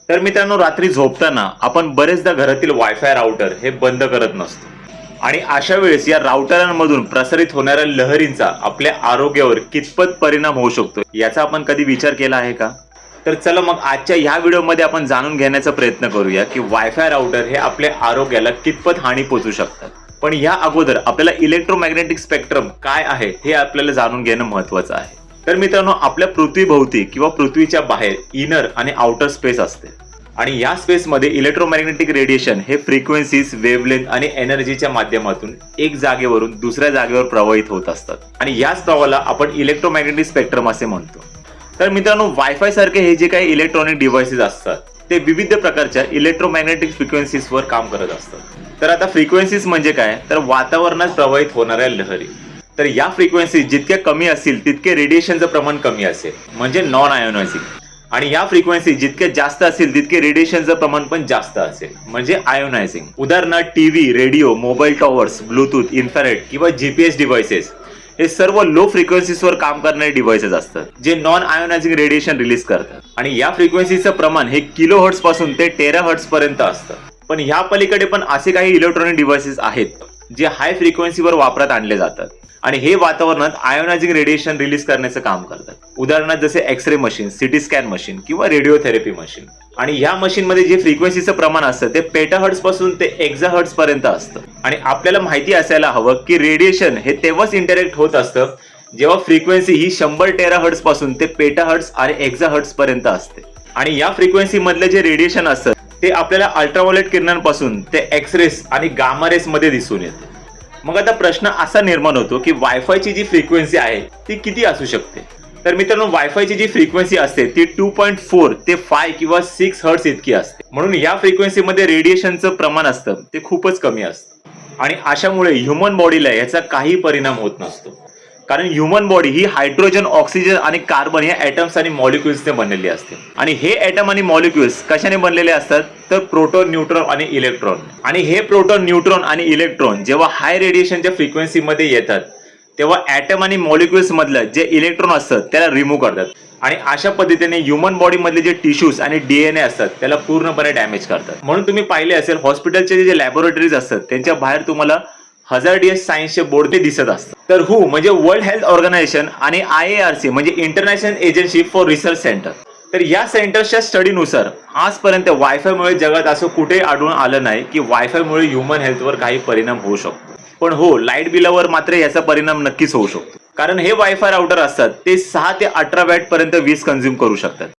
तर मित्रांनो, रात्री झोपताना आपण बरेचदा घरातील वायफाय राउटर हे बंद करत नसतो आणि अशा वेळेस या राउटरांमधून प्रसारित होणाऱ्या लहरींचा आपल्या आरोग्यावर कितपत परिणाम होऊ शकतो याचा आपण कधी विचार केला आहे का? तर चला मग आजच्या ह्या व्हिडिओमध्ये आपण जाणून घेण्याचा प्रयत्न करूया की वायफाय राउटर हे आपल्या आरोग्याला कितपत हानी पोहोचू शकतात. पण या अगोदर आपल्याला इलेक्ट्रोमॅग्नेटिक स्पेक्ट्रम काय आहे हे आपल्याला जाणून घेणं महत्त्वाचं आहे. तर मित्रांनो, आपल्या पृथ्वीभोवती किंवा पृथ्वीच्या बाहेर इनर आणि आउटर स्पेस असते आणि या स्पेसमध्ये इलेक्ट्रोमॅग्नेटिक रेडिएशन हे फ्रिक्वेन्सीज, वेव्हलेंथ आणि एनर्जीच्या माध्यमातून एक जागेवरून दुसऱ्या जागेवर प्रवाहित होत असतात आणि याच प्रवाहाला आपण इलेक्ट्रोमॅग्नेटिक स्पेक्ट्रम असे म्हणतो. तर मित्रांनो, वायफाय सारखे हे जे काही इलेक्ट्रॉनिक डिव्हाइसेस असतात ते विविध प्रकारच्या इलेक्ट्रोमॅग्नेटिक फ्रिक्वेन्सीजवर काम करत असतात. तर आता फ्रिक्वेन्सीज म्हणजे काय, तर वातावरणात प्रवाहित होणाऱ्या लहरी. तर या फ्रिक्वेन्सी जितक्या कमी असतील तितके रेडिएशनचं प्रमाण कमी असेल, म्हणजे नॉन आयोनायझिंग. आणि या फ्रिक्वेन्सी जितक्या जास्त असतील तितके रेडिएशनचं प्रमाण पण जास्त असेल, म्हणजे आयोनायझिंग. उदाहरणार्थ TV, radio, mobile towers, Bluetooth, infrared किंवा जीपीएस डिव्हाइसेस हे सर्व लो फ्रिक्वेन्सीजवर काम करणारे डिव्हाइसेस असतात जे नॉन आयोनायझिंग रेडिएशन रिलीज करतात. आणि या फ्रिक्वेन्सीचं प्रमाण हे किलो हर्ट्ज पासून ते टेरा हर्ट्ज पर्यंत असतं. पण ह्या पलीकडे पण असे काही इलेक्ट्रॉनिक डिव्हाइसेस आहेत जे हाय फ्रिक्वेन्सीवर वापरात आणले जातात आणि हे वातावरणात आयोनायझिंग रेडिएशन रिलीज करण्याचं काम करतात. उदाहरणार्थ जसे X ray machine, CT scan machine किंवा रेडिओथेरपी मशीन. आणि या मशीनमध्ये जे फ्रिक्वेन्सीचं प्रमाण असतं ते पेटाहर्ट्ज पासून ते एक्झाहर्ट्ज पर्यंत असतं. आणि आपल्याला माहिती असायला हवं की रेडिएशन हे तेव्हाच इंटरॅक्ट होत असतं जेव्हा फ्रिक्वेन्सी ही 100 टेराहर्ट्ज पासून ते पेटाहर्ट्ज आणि एक्झाहर्ट्ज पर्यंत असते. आणि या फ्रिक्वेन्सी मधले जे रेडिएशन असतं ते आपल्याला अल्ट्राव्हायोलेट किरणांपासून ते एक्सरेस आणि गामा रेस मध्ये दिसून येते. मग आता प्रश्न असा निर्माण होतो की वायफायची जी फ्रिक्वेन्सी आहे ती किती असू शकते? तर मित्रांनो, वायफायची जी फ्रिक्वेन्सी असते ती 2.4 ते 5 किंवा 6 हर्ट्ज इतकी असते. म्हणून या फ्रिक्वेन्सीमध्ये रेडिएशनचं प्रमाण असतं ते खूपच कमी असतं आणि अशामुळे ह्युमन बॉडीला याचा काही परिणाम होत नसतो. कारण ह्युमन बॉडी ही हायड्रोजन, ऑक्सिजन आणि कार्बन या ॲटम्स आणि मॉलिक्युल्सने बनलेली असते. आणि हे ॲटम आणि मॉलिक्युल्स कशाने बनलेले असतात, तर प्रोटॉन, न्यूट्रॉन आणि इलेक्ट्रॉन. आणि हे प्रोटॉन, न्यूट्रॉन आणि इलेक्ट्रॉन जेव्हा हाय रेडिएशनच्या फ्रिक्वेन्सीमध्ये येतात तेव्हा ॲटम आणि मॉलिक्युल्स मधलं जे इलेक्ट्रॉन असतात त्याला रिमूव्ह करतात आणि अशा पद्धतीने ह्युमन बॉडी मधले जे टिश्यूज आणि डीएनए असतात त्याला पूर्णपणे डॅमेज करतात. म्हणून तुम्ही पाहिले असेल हॉस्पिटलचे जे लॅबोरेटरीज असतात त्यांच्या बाहेर तुम्हाला हजार्डियस सायन्सचे बोर्ड ते दिसत असतात. तर WHO म्हणजे वर्ल्ड हेल्थ ऑर्गनायझेशन आणि IARC म्हणजे international agency for research centre. तर या सेंटरच्या स्टडीनुसार आजपर्यंत वायफायमुळे जगात असं कुठे आढळून आलं नाही की वायफायमुळे ह्युमन हेल्थवर काही परिणाम होऊ शकतो. पण हो, लाईट बिलावर मात्र याचा परिणाम नक्कीच होऊ शकतो. कारण हे वायफाय राउटर असतात ते 6 ते 18 वॅट पर्यंत वीज कंझ्युम करू शकतात.